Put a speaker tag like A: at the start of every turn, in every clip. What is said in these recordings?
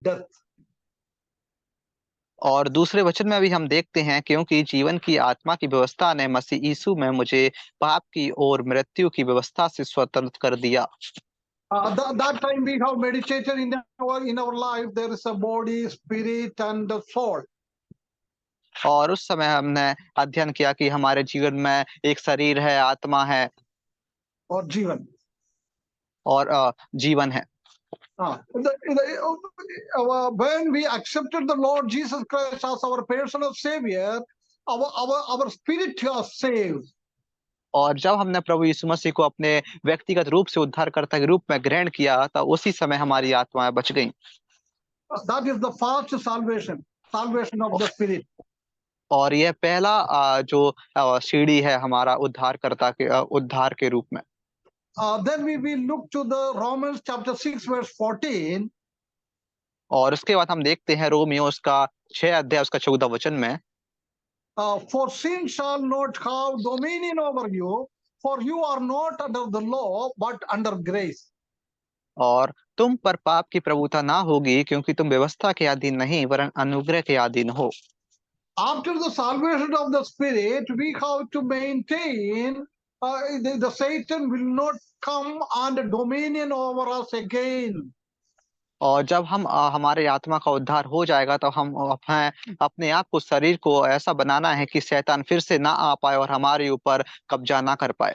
A: death.
B: और दूसरे वचन में भी हम देखते हैं, क्योंकि जीवन की आत्मा की व्यवस्था ने मसीह यीशु में मुझे पाप की और मृत्यु की व्यवस्था से स्वतंत्र कर दिया।
A: That time we have meditated in our life. There is a body, spirit, and a soul.
B: और उस समय हमने अध्ययन किया कि हमारे जीवन में एक शरीर है, आत्मा है
A: और जीवन
B: और जीवन है।
A: When we accepted the Lord Jesus Christ as our personal Savior, our spirit was saved.
B: और जब हमने प्रभु यीशु मसीह को अपने व्यक्तिगत रूप से उद्धारकर्ता के रूप में ग्रहण किया, तो उसी समय हमारी आत्माएं बच गईं।
A: That is the first salvation of the spirit.
B: और यह पहला जो सीढ़ी है हमारा उद्धारकर्ता के उद्धार के रूप में।
A: Then we will look to the Romans chapter 6 verse 14.
B: और उसके बाद हम देखते हैं रोमियो उसका 6 अध्याय उसका 14 वचन में,
A: For sin shall not have dominion over you, for you are not under the law but under grace.
B: और तुम पर पाप की प्रभुता ना होगी, क्योंकि तुम व्यवस्था के अधीन नहीं वरन अनुग्रह के अधीन हो।
A: After the salvation of the spirit, we have to maintain the Satan will not come and dominion over us again.
B: और जब हम हमारे आत्मा का उद्धार हो जाएगा, तो हम अपने आप को, शरीर को ऐसा बनाना है कि शैतान फिर से ना आ पाए और हमारे ऊपर कब्जा ना कर पाए।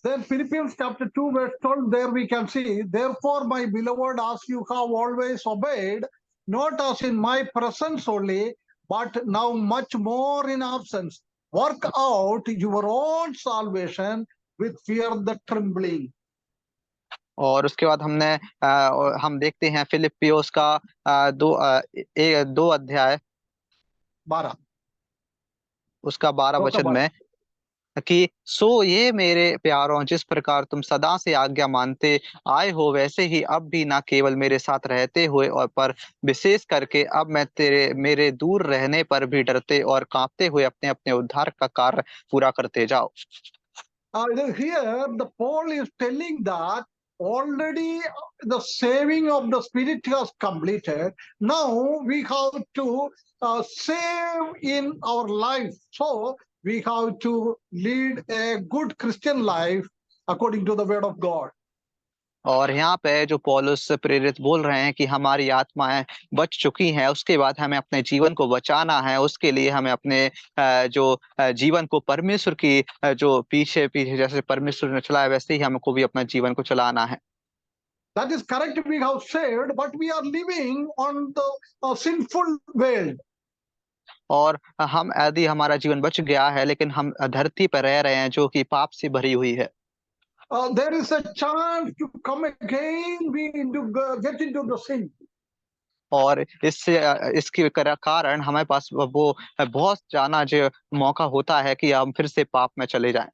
A: Then Philippians chapter 2 verse 12, there we can see, therefore my beloved, as you have always obeyed, not as in my presence only, but now much more in absence, work out your own salvation with fear the trembling.
B: और उसके बाद हम देखते हैं फिलिप्पियोस का 2 अध्याय
A: 12.
B: उसका 12 वचन में कि सो ये मेरे प्यारों, जिस प्रकार तुम सदा से आज्ञा मानते आए हो, वैसे ही अब भी ना केवल मेरे साथ रहते हुए और पर विशेष करके अब मेरे दूर रहने पर भी डरते और कांपते हुए अपने अपने उद्धार का कार्य पूरा करते जाओ।
A: Here the Paul is telling that already the saving of the spirit has completed. Now we have to save in our life. So we have to lead a good Christian life according to the word of God.
B: और यहाँ पे जो पौलुस प्रेरित बोल रहे हैं कि हमारी आत्माएं बच चुकी हैं, उसके बाद हमें अपने जीवन को बचाना है। उसके लिए हमें अपने जो जीवन को परमेश्वर की जो पीछे पीछे जैसे परमेश्वर ने चलाया, वैसे ही हमको भी अपने जीवन को चलाना है।
A: That is correct, we have saved, but we are living on the sinful world.
B: और हम यदि हमारा जीवन बच गया है, लेकिन हम धरती पर रह रहे हैं जो कि पाप से भरी हुई है।
A: There is a chance to come again, get into the sin.
B: और इसके कारण हमारे पास वो बहुत जाना जो मौका होता है कि हम फिर से पाप में चले जाएं।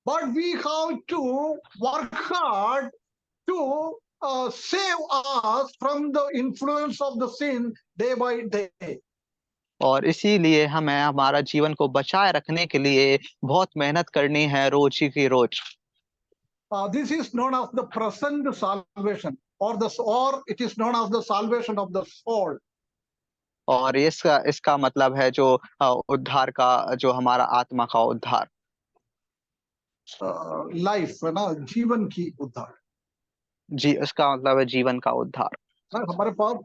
A: But we have to work hard to save us from the influence of the sin day by day.
B: और इसीलिए हमें हमारा जीवन को बचाए रखने के लिए बहुत मेहनत करनी है, रोज ही की रोज।
A: This is known as the present salvation, or it is known as the salvation of the soul.
B: और इसका मतलब है जो उद्धार का, जो हमारा आत्मा का उद्धार,
A: लाइफ है ना, जीवन की उद्धार।
B: जी, इसका मतलब है जीवन का उद्धार।
A: हमारे पास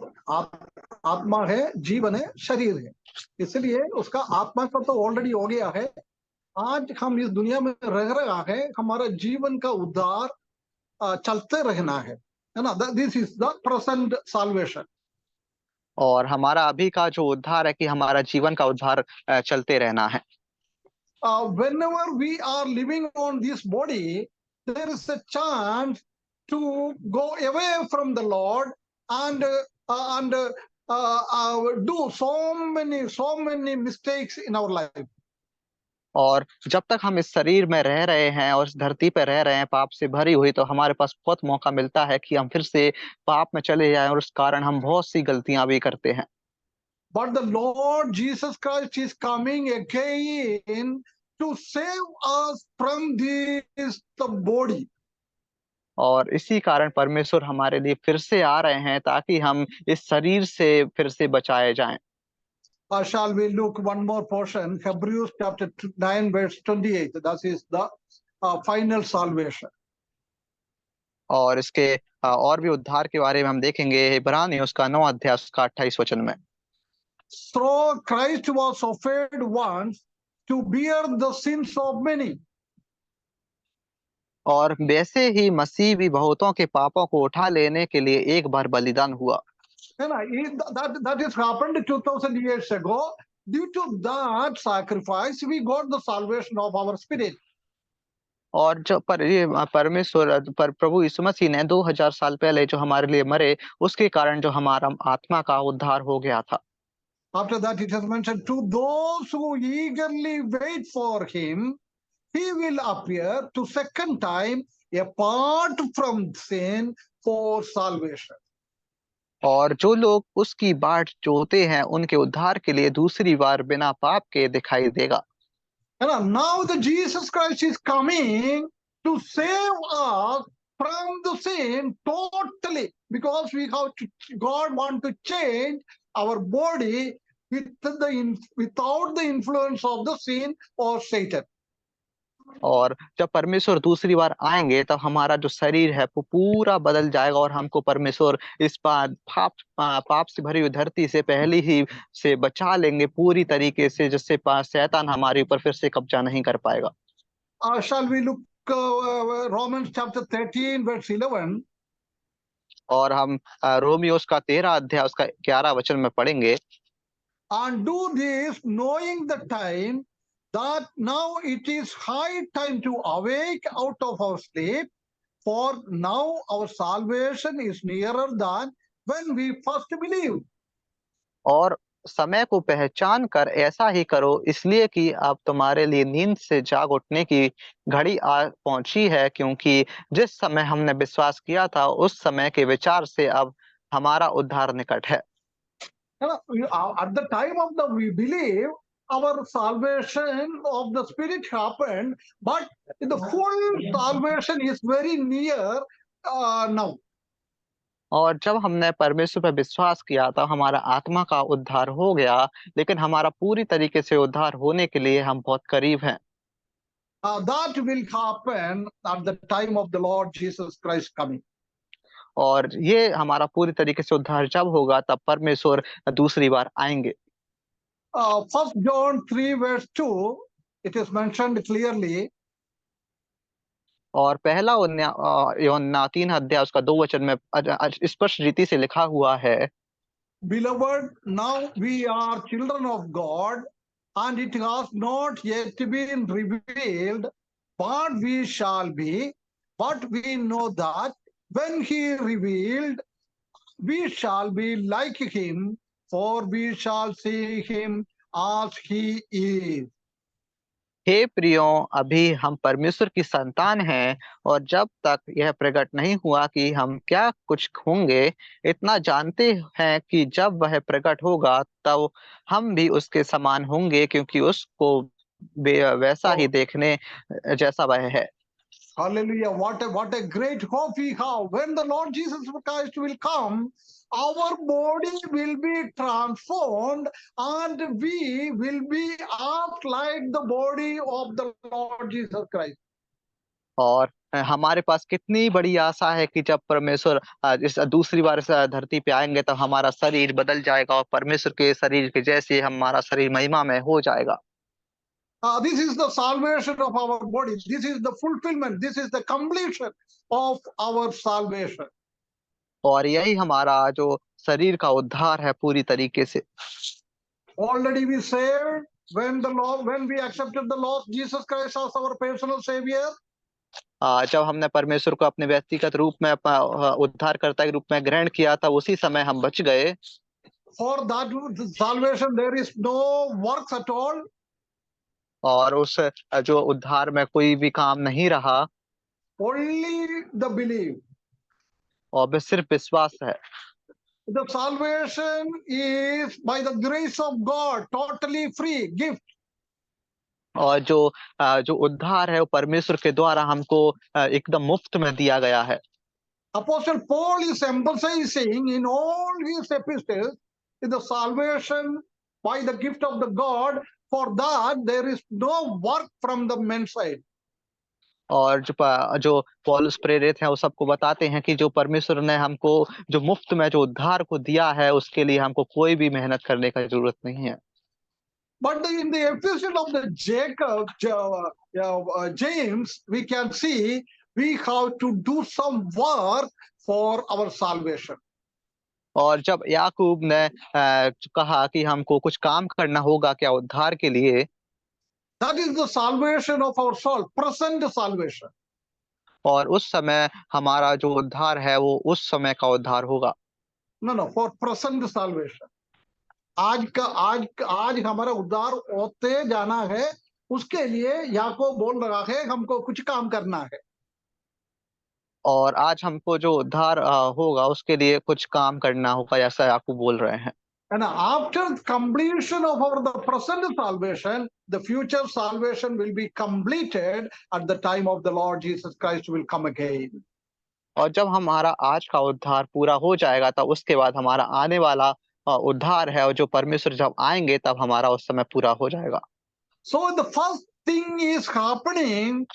A: आत्मा है, जीवन है, शरीर है, इसलिए उसका आत्मा का तो ऑलरेडी हो गया है। आज हम इस दुनिया में रह रहा है, हमारा जीवन का उद्धार चलते रहना है ना। This is the present salvation.
B: और हमारा अभी का जो उद्धार है कि हमारा जीवन का उद्धार चलते रहना है।
A: Whenever we are living on this body, there is a chance to go away from the Lord and do so many mistakes in our life.
B: और जब तक हम इस शरीर में रह रहे हैं और इस धरती पर रह रहे हैं पाप से भरी हुई, तो हमारे पास बहुत मौका मिलता है कि हम फिर से पाप में चले जाएं, और उस कारण हम बहुत सी गलतियां भी करते हैं।
A: But the Lord Jesus Christ is coming again to save us from the body.
B: और इसी कारण परमेश्वर हमारे लिए फिर से आ रहे हैं ताकि हम इस शरीर से फिर से बचाए जाएं।
A: Shall we look one more portion? Hebrews chapter 9, verse 28. That is the final salvation.
B: और इसके और भी उद्धार के बारे में हम देखेंगे इब्रानी उसका 9 अध्याय उसका 28 वचन में।
A: So Christ was offered once to bear the sins of many.
B: और वैसे ही मसीह भी बहुतों के पापों को उठा लेने के लिए एक बार बलिदान हुआ।
A: That is happened 2000 years ago. Due to that sacrifice, we got the salvation of our spirit.
B: और जो ये परमेश्वर प्रभु यीशु मसीह ने 2000 साल पहले जो हमारे लिए मरे, उसके कारण जो हमारा आत्मा का उद्धार हो गया था।
A: After that, it is mentioned, to those who eagerly wait for him, he will appear to second time apart from sin for salvation.
B: और जो लोग उसकी बाट जोहते हैं, उनके उद्धार के लिए दूसरी बार बिना पाप के दिखाई देगा।
A: Now the Jesus Christ is coming to save us from the sin totally, because we have to, God want to change our body without the influence of the sin or Satan.
B: और जब परमेश्वर दूसरी बार आएंगे तब हमारा जो शरीर है वो पूरा बदल जाएगा और हमको परमेश्वर इस पाप से भरी हुई धरती से पहले ही से बचा लेंगे पूरी तरीके से, जिससे शैतान हमारे ऊपर फिर से कब्जा नहीं कर पाएगा।
A: Shall we look Romans chapter 13 verse 11?
B: और हम रोमियोस का 13 अध्याय उसका 11 वचन में पढ़ेंगे।
A: And do this knowing the time that now it is high time to awake out of our sleep, for now our salvation is nearer than when we first believed.
B: और समय को पहचान कर ऐसा ही करो, इसलिए कि अब तुम्हारे लिए नींद से जाग उठने की घड़ी आ पहुंची है, क्योंकि जिस समय हमने विश्वास किया था उस समय के विचार से अब हमारा उद्धार निकट है।
A: At the time of the we believe, our salvation of the spirit happened, but the full salvation is very near now.
B: और जब हमने परमेश्वर पर विश्वास किया तो हमारा आत्मा का उद्धार हो गया, लेकिन हमारा पूरी तरीके से उद्धार होने के लिए हम बहुत करीब हैं।
A: That will happen at the time of the Lord Jesus Christ coming.
B: और ये हमारा पूरी तरीके से उद्धार जब होगा तब परमेश्वर दूसरी बार आएंगे।
A: 1 John 3 verse 2, it is mentioned clearly.
B: और पहला यूहन्ना 3 अध्याय उसका 2 वचन में स्पष्ट रीति से लिखा हुआ है,
A: Beloved, now we are children of God, and it has not yet been revealed what we shall be, but we know that when he revealed, we shall be like him, for we shall see him as he is.
B: हे प्रियों, अभी हम परमेश्वर की संतान हैं, और जब तक यह प्रकट नहीं हुआ कि हम क्या कुछ होंगे, इतना जानते हैं कि जब वह प्रकट होगा तब हम भी उसके समान होंगे, क्योंकि उसको वैसा ही देखने जैसा वह है।
A: Hallelujah. What a great hope we have. When the Lord Jesus Christ will come, our body will be transformed and we will be act like the body of the Lord Jesus Christ.
B: और हमारे पास कितनी बड़ी आशा है कि जब परमेश्वर इस दूसरी बार इस धरती पे आएंगे तब हमारा शरीर बदल जाएगा और परमेश्वर के शरीर के जैसे हमारा शरीर महिमा में हो जाएगा।
A: This is the salvation of our body. This is the fulfillment. This is the completion of our salvation.
B: और यही हमारा जो शरीर का उद्धार है पूरी तरीके से।
A: Already we saved when we accepted the Lord Jesus Christ as our personal Savior.
B: जब हमने परमेश्वर को अपने व्यक्तिगत रूप में उद्धारकर्ता के रूप में ग्रहण किया था, उसी समय हम बच गए।
A: For that salvation there is no works at all.
B: और उस जो उद्धार में कोई भी काम नहीं रहा,
A: Only the belief.
B: और बस सिर्फ विश्वास है।
A: The salvation is by the grace of God, totally free gift.
B: और जो उद्धार है वो परमेश्वर के द्वारा हमको एकदम मुफ्त में दिया गया है।
A: Apostle Paul is emphasizing in all his epistles is the salvation by the gift of the God. For that, there is no work from the men's side.
B: और जो पौलुस प्रेरित है वो सबको बताते हैं कि जो परमेश्वर ने हमको जो मुफ्त में जो उद्धार को दिया है उसके लिए हमको कोई भी मेहनत करने का जरूरत नहीं है।
A: But in the epistle of the James, we can see we have to do some work for our salvation.
B: और जब याकूब ने कहा कि हमको कुछ काम करना होगा क्या उद्धार के लिए,
A: That is the salvation of our soul, present salvation.
B: और उस समय हमारा जो उद्धार है वो उस समय का उद्धार होगा।
A: No, for present salvation. आज हमारा उद्धार होते जाना है, उसके लिए याकूब बोल रहा है हमको कुछ काम करना है।
B: और आज हमको जो उद्धार होगा उसके लिए कुछ काम करना होगा, ऐसा याकूब बोल रहे हैं।
A: And after completion of the present salvation, the future salvation will be completed at the time of the Lord Jesus Christ will come again.
B: और जब हमारा आज का उद्धार पूरा हो जाएगा तब उसके बाद हमारा आने वाला उद्धार है, और जो परमेश्वर जब आएंगे तब हमारा उस समय पूरा हो जाएगा।
A: So the first thing is happening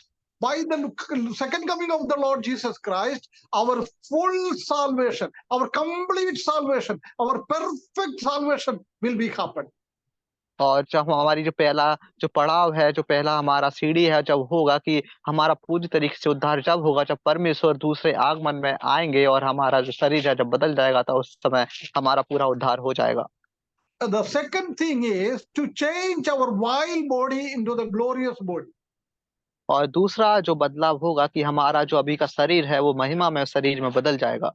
A: by the second coming of the Lord Jesus Christ, our full salvation, our complete salvation, our perfect salvation will be happened.
B: और जब हमारी जो पहला जो पड़ाव है, जो पहला हमारा सीढ़ी है, जब होगा कि हमारा पूरी तरीके से उद्धार जब होगा, जब परमेश्वर दूसरे आगमन में आएंगे और हमारा जो शरीर है जब बदल जाएगा, तो उस समय हमारा पूरा उद्धार हो जाएगा।
A: The second thing is to change our vile body into the glorious body.
B: और दूसरा जो बदलाव होगा कि हमारा जो अभी का शरीर है वो महिमा में शरीर में बदल जाएगा।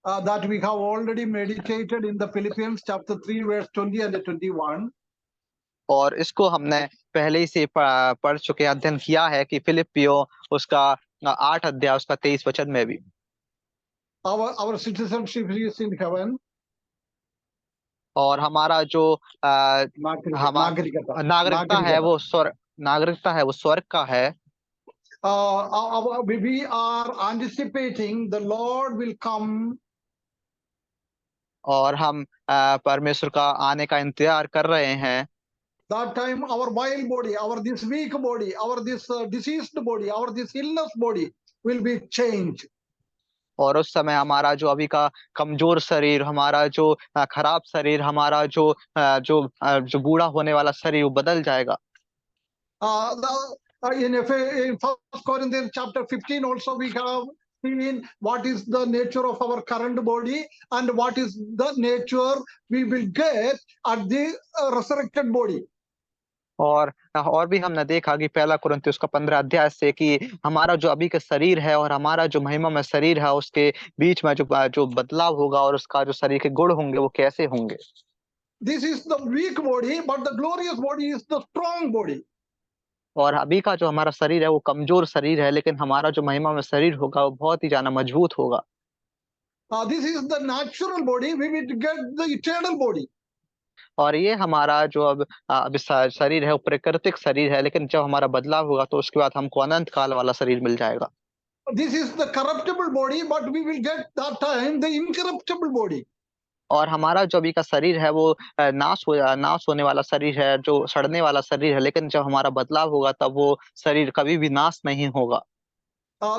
A: That we have already meditated in the Philippians chapter 3 verse 20 and 21.
B: और इसको हमने पहले ही से पढ़ चुके, अध्ययन किया है कि फिलिपियो उसका 8 अध्याय उसका 23 वचन में भी
A: Our citizenship is in heaven.
B: और हमारा जो
A: नागरिकता
B: नागरिकता है वो स्वर्ग का है।
A: We are anticipating the Lord will come.
B: और हम परमेश्वर का आने का इंतजार कर रहे हैं।
A: That time our vile body, our this weak body, our this diseased body, our this illness body will be changed.
B: और उस समय हमारा जो अभी का कमजोर शरीर, हमारा जो खराब शरीर, हमारा जो बूढ़ा होने वाला शरीर वो बदल जाएगा।
A: In 1 Corinthians chapter 15 also we have seen what is the nature of our current body and what is the nature we will get at the resurrected body.
B: और भी हमने देखा कि पहला कुरिन्थियों उसका 15 अध्याय से कि हमारा जो अभी का शरीर है और हमारा जो महिमा में शरीर है उसके बीच में जो बदलाव होगा और उसका जो शरीर के गुण होंगे वो कैसे होंगे।
A: This is the weak body, but the glorious body is the strong body.
B: और अभी का जो हमारा शरीर है वो कमजोर शरीर है, लेकिन हमारा जो महिमा में शरीर होगा वो बहुत ही ज्यादा मजबूत होगा।
A: This is the natural body, we will get the eternal body.
B: और ये हमारा जो अब शरीर है वो प्राकृतिक शरीर है, लेकिन जब हमारा बदलाव होगा तो उसके बाद हमको अनंत काल वाला शरीर मिल जाएगा।
A: This is the corruptible body, but we will get that time the incorruptible body.
B: और हमारा जो अभी का शरीर है वो नाश होने वाला शरीर है, जो सड़ने वाला शरीर है, लेकिन जब हमारा बदलाव होगा तब वो शरीर कभी भी नाश नहीं होगा।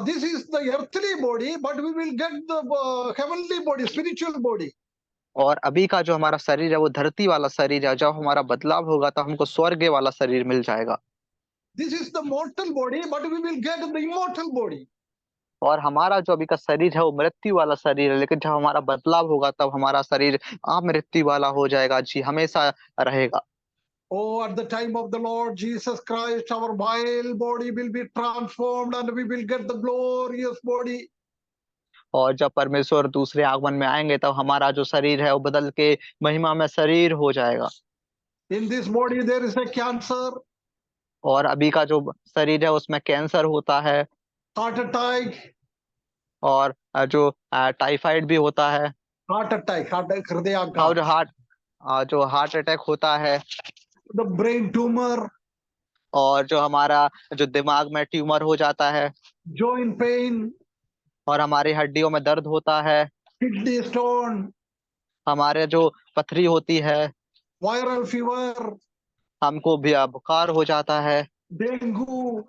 A: This is the earthly body, but we will get the heavenly body, spiritual body.
B: और अभी का जो हमारा शरीर है वो धरती वाला शरीर है, जब हमारा बदलाव होगा तो हमको स्वर्ग वाला शरीर मिल जाएगा।
A: This is the mortal body, but we will get the immortal body.
B: और हमारा जो अभी का शरीर है वो मृत्यु वाला शरीर है, लेकिन जब हमारा बदलाव होगा तब हमारा शरीर अमृत्यु वाला हो जाएगा, जी हमेशा रहेगा।
A: Oh, at the time of the Lord Jesus Christ, our vile body will be transformed and we will get the glorious body.
B: और जब परमेश्वर दूसरे आगमन में आएंगे तब हमारा जो शरीर है वो बदल के महिमा में शरीर हो जाएगा।
A: In this body there is a cancer,
B: और अभी का जो शरीर है उसमें कैंसर होता है,
A: heart attack,
B: और जो टाइफाइड भी होता है,
A: heart attack,
B: और
A: हृदयाघात,
B: जो हार्ट अटैक होता है,
A: the brain tumor,
B: और जो हमारा जो दिमाग में ट्यूमर हो जाता है,
A: joint pain,
B: और हमारी हड्डियों में दर्द होता है,
A: kidney stone,
B: हमारे जो पथरी होती है,
A: viral fever,
B: हमको भी बुखार हो जाता है,
A: dengue.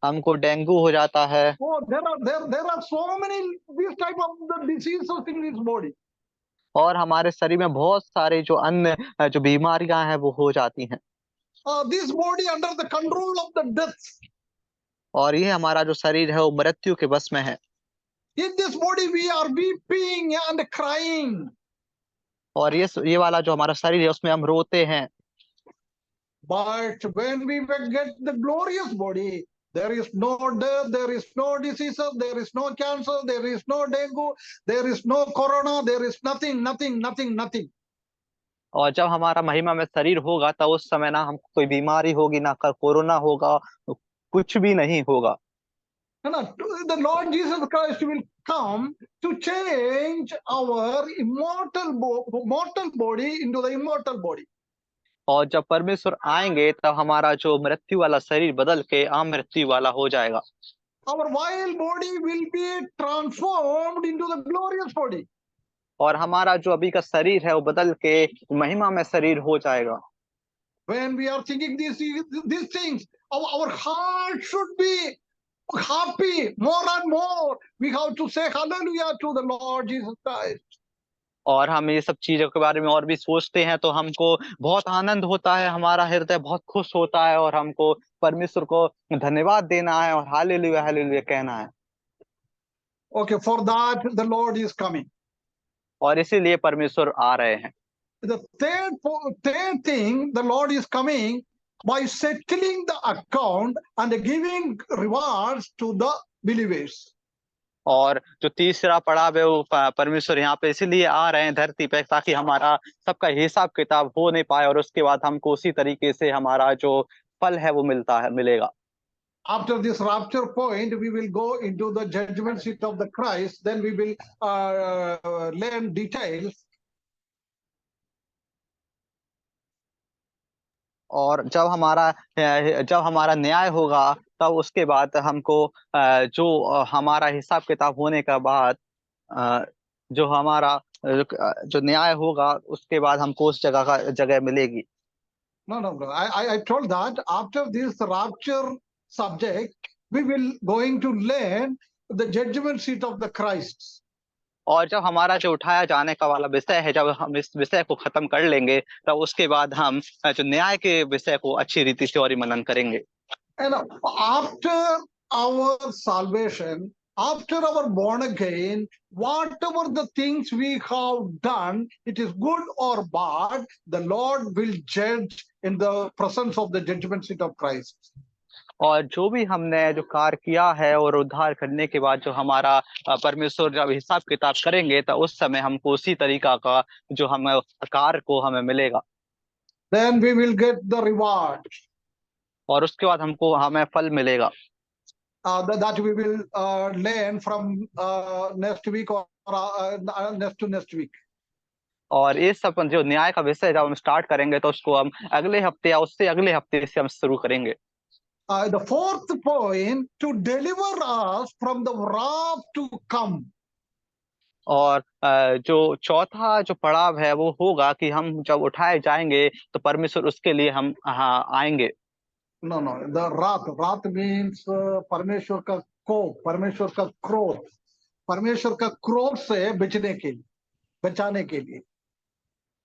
B: हमको डेंगू हो जाता है।
A: Oh, there are so many these type of the diseases in this body.
B: और हमारे शरीर में बहुत सारे जो अन्य जो बीमारियां हैं वो हो जाती हैं।
A: This body under the control of the death.
B: और ये हमारा जो शरीर है वो मृत्यु के बस में है।
A: In this body we are weeping and crying.
B: और ये वाला जो हमारा शरीर है उसमें हम रोते हैं।
A: But when we will get the glorious body, there is no death, there is no diseases, there is no cancer, there is no dengue, there is no corona, there is nothing, nothing, nothing, nothing.
B: और जब हमारा महिमा में शरीर होगा तब उस समय ना हमको कोई बीमारी होगी, ना कोरोना होगा, कुछ भी नहीं होगा।
A: And the Lord Jesus Christ will come to change our mortal body into the immortal body.
B: और जब परमेश्वर आएंगे तब हमारा जो मृत्यु वाला शरीर बदल के अमृत्यु वाला हो जाएगा।
A: Our vile body will be transformed into the glorious body.
B: और हमारा जो अभी का शरीर है वो बदल के महिमा में शरीर हो जाएगा।
A: When we are thinking these things, our heart should be happy more and more. We have to say hallelujah to the Lord Jesus Christ.
B: और हम ये सब चीजों के बारे में और भी सोचते हैं तो हमको बहुत आनंद होता है, हमारा हृदय बहुत खुश होता है, और हमको परमेश्वर को धन्यवाद देना है और हालेलुया हालेलुया कहना है।
A: Okay, for that the Lord is coming.
B: और इसीलिए परमेश्वर आ रहे हैं।
A: The third thing, the Lord is coming by settling the account and giving rewards to the believers.
B: और जो तीसरा पड़ाव है वो परमेश्वर यहाँ पे इसीलिए आ रहे हैं धरती पे ताकि हमारा सबका हिसाब किताब हो नहीं पाए, और उसके बाद हमको उसी तरीके से हमारा जो फल है वो मिलेगा।
A: After this rapture point, we will go into the judgment seat of the Christ. Then we will learn details.
B: और जब हमारा न्याय होगा तब उसके बाद हमको जो हमारा हिसाब किताब होने के बाद जो हमारा जो न्याय होगा उसके बाद हमको उस जगह मिलेगी।
A: No. I told that after this rapture subject, we will going to learn the judgment seat of the Christ.
B: और जब हमारा जो उठाया जाने का वाला विषय है, जब हम इस विषय को खत्म कर लेंगे तब उसके बाद हम जो न्याय के विषय को अच्छी रीति से और मनन करेंगे।
A: And after our salvation, after our born again, whatever the things we have done, it is good or bad, the Lord will judge in the presence of the judgment seat of Christ.
B: और जो भी हमने जो कार्य किया है और उद्धार करने के बाद जो हमारा परमेश्वर जब हिसाब किताब करेंगे तो उस समय हमको उसी तरीका का जो हमें कार्य को हमें मिलेगा।
A: Then we will get the reward.
B: और उसके बाद हमें फल मिलेगा।
A: That we will learn from next week or next to next week.
B: और ये सब जो न्याय का विषय जब हम स्टार्ट करेंगे तो उसको हम अगले हफ्ते या उससे अगले हफ्ते से हम शुरू करेंगे।
A: The fourth point, to deliver us from the wrath to come.
B: और जो चौथा जो पड़ाव है वो होगा कि हम जब उठाए जाएंगे तो परमेश्वर उसके लिए हम आएंगे।
A: No. The wrath means परमेश्वर का कोप, परमेश्वर का क्रोध, परमेश्वर का क्रोध से बचाने के लिए।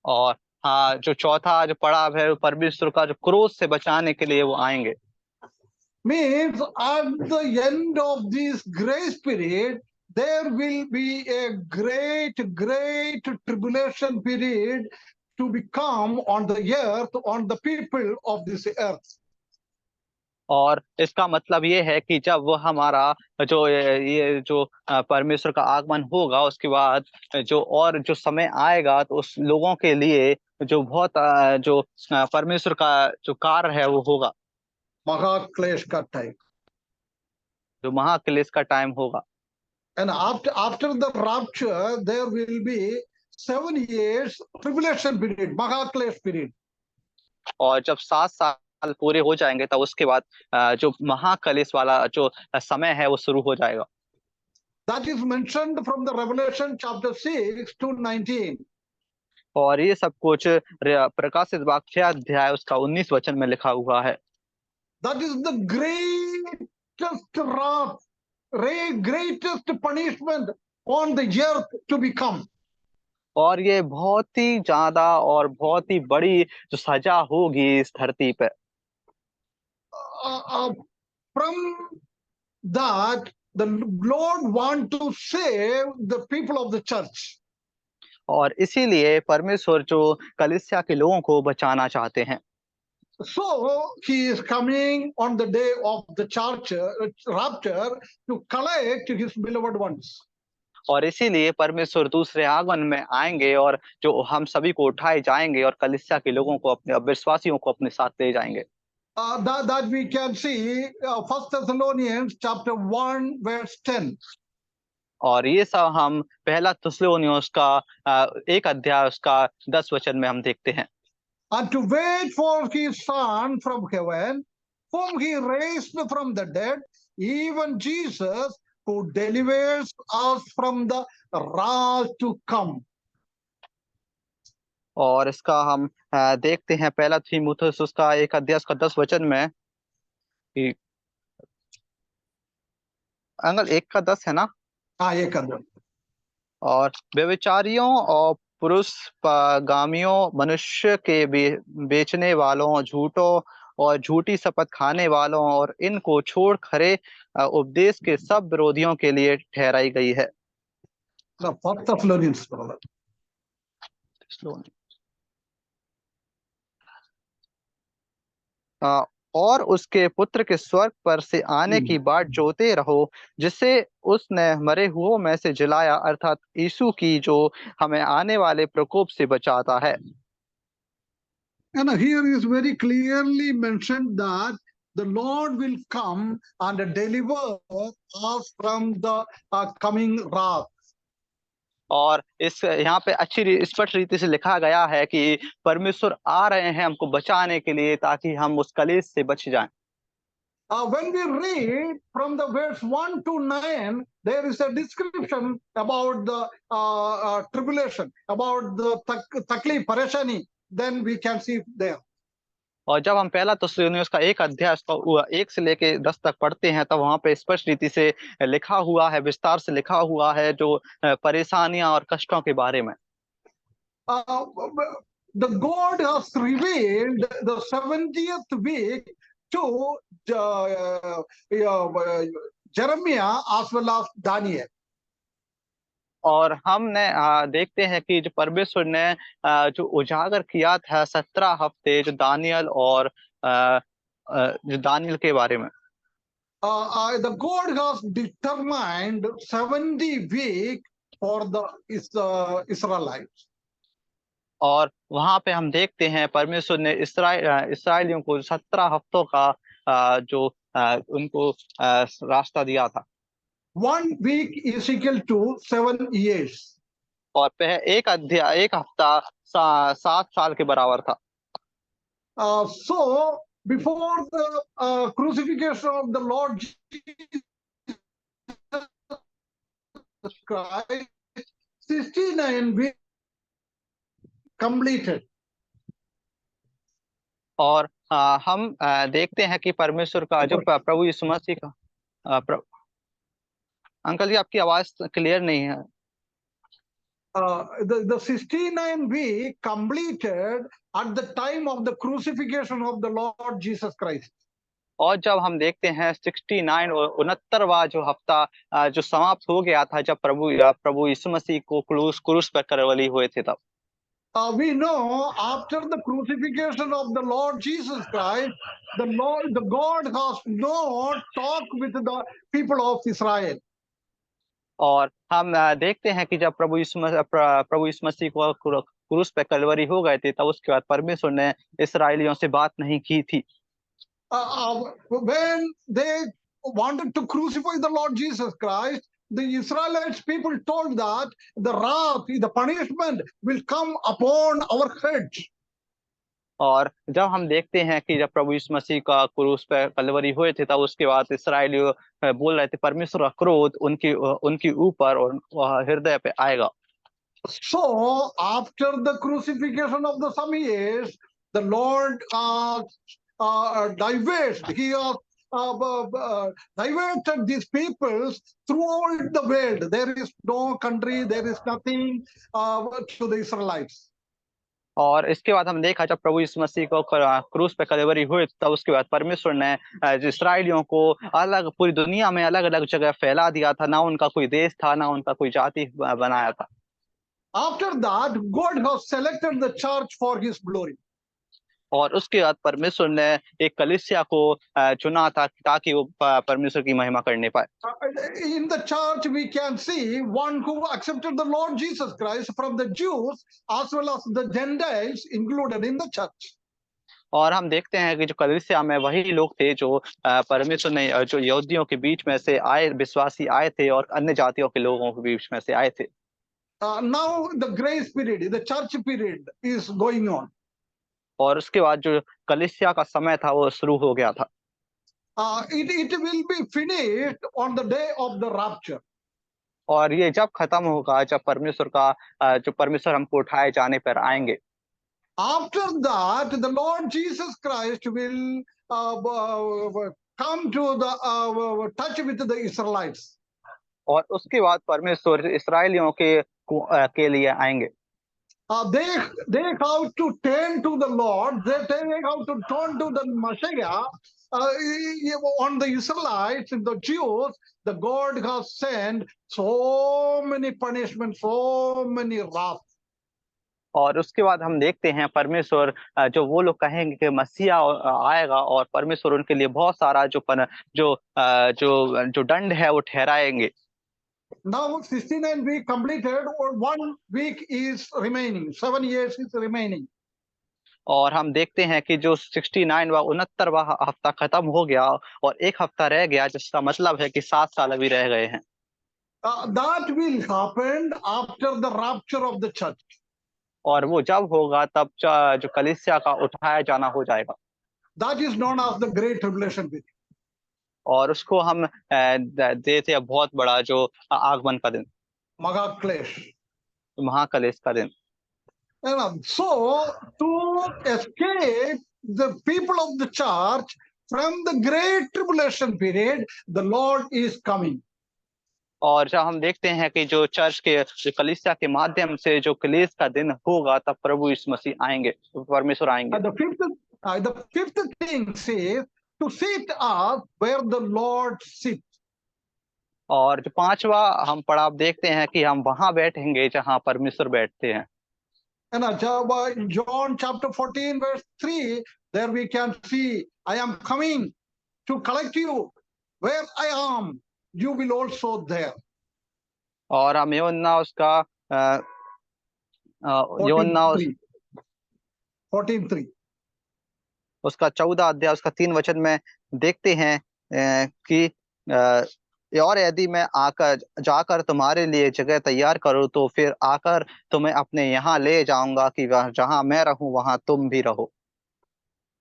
B: और हाँ, जो चौथा जो पड़ाव है वो परमेश्वर का जो क्रोध से बचाने के लिए वो आएंगे।
A: Means at the end of this grace period, there will be a great tribulation period to become on the earth, on the people of this earth.
B: और इसका मतलब ये है कि जब वो हमारा जो ये जो परमेश्वर का आगमन होगा उसके बाद जो समय आएगा तो उस लोगों के लिए जो बहुत जो परमेश्वर का जो कार्य है वो होगा,
A: महाक्लेश का टाइम,
B: जो महाक्लेश का टाइम होगा।
A: And after the rapture, there will be 7 years tribulation period, महाक्लेश period.
B: और जब 7 साल पूरे हो जाएंगे तब उसके बाद जो महाकलेश वाला जो समय है वो शुरू हो जाएगा।
A: That is mentioned from the Revelation chapter 6 to 19.
B: और ये सब कुछ प्रकाशित वाक्य अध्याय उसका 19 वचन में लिखा हुआ है।
A: That is the greatest wrath, greatest punishment on the earth to become.
B: और ये बहुत ही ज्यादा और बहुत ही बड़ी जो सजा होगी इस धरती पे।
A: From that, the Lord want to save the people of the church.
B: और इसीलिए परमेश्वर जो कलीसिया के लोगों को बचाना चाहते हैं।
A: So he is coming on the day of the church rapture to collect his beloved ones.
B: और इसीलिए परमेश्वर दूसरे आगमन में आएंगे और जो हम सभी को उठाए जाएंगे और कलीसिया के लोगों को अपने विश्वासियों को अपने साथ ले जाएंगे।
A: That we can see 1 Thessalonians chapter 1 verse 10.
B: और ये सब हम पहला थिस्सलुनीयों का 1 अध्याय उसका 10 वचन में हम देखते हैं।
A: And to wait for his son from heaven, whom he raised from the dead, even Jesus, who delivers us from the wrath to come.
B: और इसका हम देखते हैं पहला तीमुथियुस उसका 1 अध्याय उसका 10 वचन में कि अंकल 1 का 10 है ना।
A: ये कर दो।
B: और व्यभिचारियों और पुरुष गामियों, मनुष्य के बेचने वालों, झूठों और झूठी शपथ खाने वालों और इनको छोड़ खरे उपदेश के सब विरोधियों के लिए ठहराई गई है।
A: First Thessalonians, brother.
B: और उसके पुत्र के स्वर्ग पर से आने की बाट जोते रहो, जिससे उसने मरे हुओं में से जिलाया, अर्थात यीशु की, जो हमें आने वाले प्रकोप से बचाता है।
A: And here is very clearly mentioned that the Lord will come and deliver us from the coming wrath.
B: और इस यहाँ पे अच्छी स्पष्ट रीति से लिखा गया है कि परमेश्वर आ रहे हैं हमको बचाने के लिए ताकि हम उस कलेश से बच जाएं।
A: When we read from the verse 1 to 9, there is a description about the tribulation, about the taklif, pareshani. Then we can see there.
B: और जब हम पहला थिस्सलुनीयों का 1 अध्याय उसका 1 से लेके 10 तक पढ़ते हैं तब वहां पे स्पष्ट रीति से लिखा हुआ है, विस्तार से लिखा हुआ है जो परेशानियां और कष्टों के बारे में।
A: The God has revealed the 70th week to Jeremiah as well as Daniel.
B: और हमने देखते हैं कि जो परमेश्वर ने जो उजागर किया था 17 हफ्ते जो दानियल और जो दानियल के बारे में।
A: The God has determined 70 weeks for the Israelites.
B: और वहां पे हम देखते हैं परमेश्वर ने इसराइलियों को 17 हफ्तों का जो उनको रास्ता दिया था।
A: 1 week is equal to 7 years.
B: और एक हफ्ता 7 साल के बराबर था।
A: So before the crucifixion of the Lord Jesus Christ, 69 weeks completed.
B: और हम देखते हैं कि परमेश्वर का जो प्रभु यीशु मसीह का अंकल जी आपकी आवाज क्लियर नहीं है।
A: The 69 week completed at the time of the crucifixion of the Lord Jesus Christ.
B: और जब हम देखते हैं 69 और 69वां जो हफ्ता जो समाप्त हो गया था जब प्रभु यीशु मसीह को क्रूस पर करवली हुए थे तब।
A: We know after the crucifixion of the Lord Jesus Christ, the God has not talked with the people of Israel.
B: और हम देखते हैं कि जब प्रभु यीशु मसीह को क्रूस पे कलवरी हो गए थे तब उसके बाद परमेश्वर ने इस्राएलियों से बात नहीं की थी।
A: When they wanted to crucify the Lord Jesus Christ, the Israelites people told that the wrath, the punishment will come upon our heads.
B: और जब हम देखते हैं कि जब प्रभु यीशु मसीह का क्रूस पे कलवरी हुए थे, तब उसके बाद इसराइली बोल रहे थे परमेश्वर का क्रोध उनकी ऊपर और हृदय पे आएगा।
A: So, after the crucifixion of the some years, the Lord diverted. He diverted these peoples throughout the world. There is no country, there is nothing to the Israelites.
B: और इसके बाद हम देखा जब प्रभु यीशु मसीह को क्रूस पे कलवरी हुए, तब उसके बाद परमेश्वर ने जो इसराइलियों को अलग पूरी दुनिया में अलग अलग जगह फैला दिया था। ना उनका कोई देश था, ना उनका कोई जाति बनाया था।
A: After that, God has selected the church for His glory.
B: और उसके बाद परमेश्वर ने एक कलीसिया को चुना था ताकि वो परमेश्वर की महिमा करने पाए।
A: In the church, we can see one who accepted the Lord Jesus Christ from the Jews as well as the Gentiles included in the church.
B: और हम देखते हैं कि जो कलीसिया में वही लोग थे जो परमेश्वर ने जो यहूदियों के बीच में से आए विश्वासी आए थे और अन्य जातियों के लोगों के बीच में से आए थे।
A: Now the grace period, the church period is going on.
B: और उसके बाद जो कलीसिया का समय था वो शुरू हो गया था।
A: It will be finished on the day of the rapture.
B: और ये जब खत्म होगा, जब परमेश्वर हमको उठाए जाने पर आएंगे।
A: After that, the Lord Jesus Christ will come to the touch with the Israelites.
B: और उसके बाद परमेश्वर इसराइलियों के लिए आएंगे।
A: They have to turn to the Lord. They have to turn to the Messiah. On the Israelites, the Jews, the God has sent so many punishments, so many wrath.
B: और उसके बाद हम देखते हैं परमेश्वर जो वो लोग कहेंगे कि मसीहा आएगा और परमेश्वर उनके लिए बहुत सारा जो दंड है वो ठहराएंगे।
A: Now 69 week completed, or 1 week is remaining. 7 years is remaining.
B: और हम देखते हैं कि जो 69वां 69वां हफ्ता खत्म हो गया और एक हफ्ता रह गया, जिसका मतलब है कि 7 साल अभी रह गए हैं।
A: That will happen after the rapture of the church.
B: और वो जब होगा तब जो कलीसिया का उठाया जाना हो जाएगा।
A: That is known as the Great Tribulation period.
B: और उसको हम देते हैं बहुत बड़ा जो आगमन का दिन,
A: Magaklesh.
B: महाकलेश का दिन।
A: So, to escape the people of the church from the Great Tribulation period, the Lord is coming.
B: और जब हम देखते हैं कि जो चर्च के जो कलीसिया के माध्यम से जो कलेश का दिन होगा, तब प्रभु यीशु मसीह आएंगे, परमेश्वर आएंगे।
A: The fifth thing says to sit up where the Lord sits.
B: और जो 5वां हम पड़ाव देखते हैं कि हम वहां बैठेंगे जहां परमेश्वर बैठते हैं।
A: And John chapter 14 verse 3, there we can see, I am coming to collect you. Where I am, you will also there.
B: और हम यूहन्ना उसका
A: 14:3
B: उसका 14 अध्याय उसका 3 वचन में देखते हैं कि और यदि मैं जाकर तुम्हारे लिए जगह तैयार करूं, तो फिर आकर तुम्हें अपने यहाँ ले जाऊंगा कि जहां मैं रहूं वहां तुम भी रहो।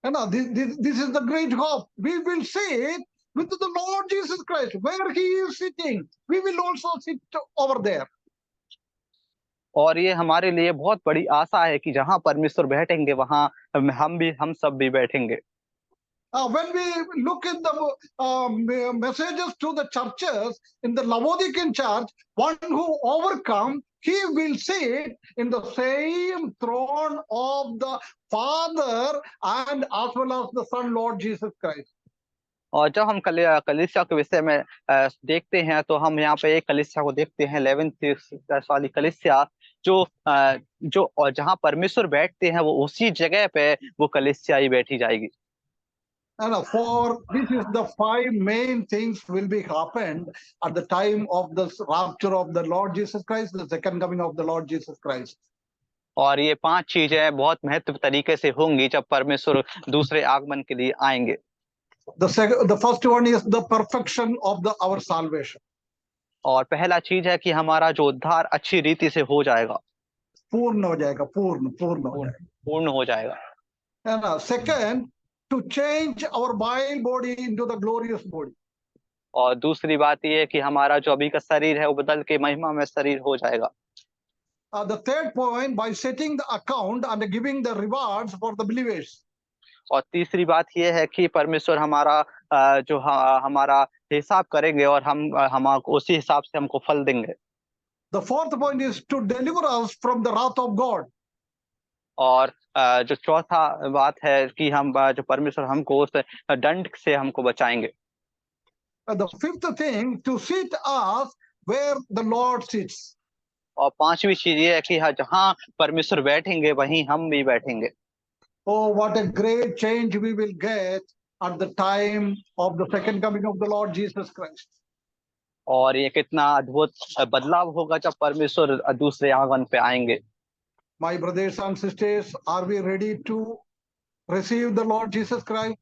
A: This is the great hope. We will sit with the Lord Jesus Christ. Where he is sitting, we will also sit over there.
B: और ये हमारे लिए बहुत बड़ी आशा है कि जहां परमेश्वर बैठेंगे वहां हम सब भी बैठेंगे।
A: When we look in the messages to the churches, in the Laodicean church, one who overcomes, he will sit in the same throne of the Father and as well as the Son, Lord Jesus Christ.
B: और जब हम कलीसिया के विषय में देखते हैं, तो हम यहाँ पे एक कलीसिया को देखते हैं, 11th वाली कलीसिया, जो और जहाँ परमेश्वर बैठते हैं वो उसी जगह पे वो कलीसिया ही बैठी जाएगी।
A: And for this is the 5 main things will be happened at the time of the rapture of the Lord Jesus Christ, the second coming of the Lord Jesus Christ.
B: और ये 5 चीजें बहुत महत्व तरीके से होंगी जब परमेश्वर दूसरे आगमन के लिए आएंगे।
A: The first one is the perfection of our salvation.
B: और पहला चीज है कि हमारा जो उद्धार अच्छी रीति से हो जाएगा,
A: पूर्ण हो जाएगा, पूर्ण हो जाएगा।
B: पूर्ण हो जाएगा।
A: And second, to change our vile body into the glorious body.
B: और दूसरी बात ये है कि हमारा जो अभी का शरीर है वो बदल के महिमा में शरीर हो जाएगा।
A: The third point, by setting the account and giving the rewards for the believers.
B: और तीसरी बात ये है कि परमेश्वर हमारा हमारा हिसाब करेंगे और हम उसी हिसाब से हमको फल देंगे।
A: The fourth point is to deliver us from the wrath of God.
B: और जो चौथा बात है कि जो परमेश्वर हमको उस दंड से हमको बचाएंगे।
A: The fifth thing, to sit us where the Lord sits.
B: और पांचवी चीज ये है कि जहाँ परमेश्वर बैठेंगे वहीं हम भी बैठेंगे।
A: Oh, what a great change we will get at the time of the second coming of the Lord Jesus Christ.
B: और ये कितना अद्भुत बदलाव होगा जब परमेश्वर दूसरे आगमन पे आएंगे।
A: My brothers and sisters, are we ready to receive the Lord Jesus Christ?